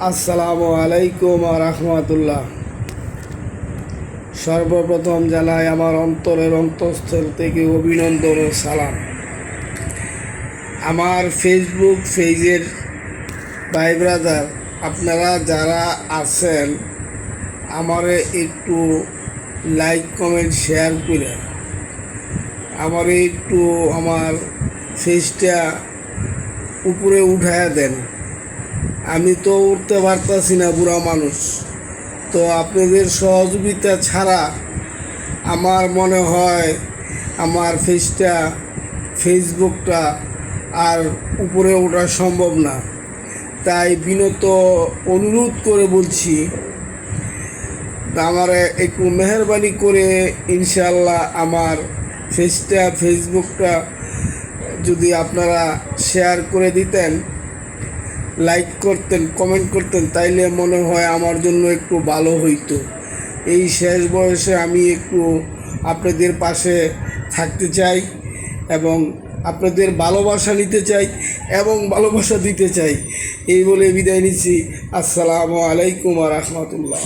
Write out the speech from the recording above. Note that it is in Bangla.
আসসালামু আলাইকুম রাহমাতুল্লাহ। সর্বপ্রথম জানাই আমার অন্তরের অন্তঃস্থল থেকে অভিনন্দন ও সালাম। আমার ফেসবুক পেজের ভাই ব্রাদার আপনারা যারা আছেন আমারে একটু লাইক কমেন্ট শেয়ার করে আমারে একটু আমার ফেজটা উপরে উঠায়া দেন। আমি তো উঠতে পারতাছি না, বুড়া মানুষ। তো আপনাদের সহযোগিতা ছাড়া আমার মনে হয় আমার ফেসবুকটা আর উপরে ওঠা সম্ভব না। তাই বিনত অনুরোধ করে বলছি, আমার একটু মেহরবানি করে ইনশাল্লাহ আমার ফেসবুকটা যদি আপনারা শেয়ার করে দিতেন, লাইক করতেন, কমেন্ট করতেন, তাইলে মনে হয় আমার জন্য একটু ভালো হইতো। এই শেষ বয়সে আমি একটু আপনাদের পাশে থাকতে চাই এবং আপনাদের ভালোবাসা নিতে চাই এবং ভালোবাসা দিতে চাই। এই বলে বিদায় নিচ্ছি। আসসালামু আলাইকুম রাহমাতুল্লাহ।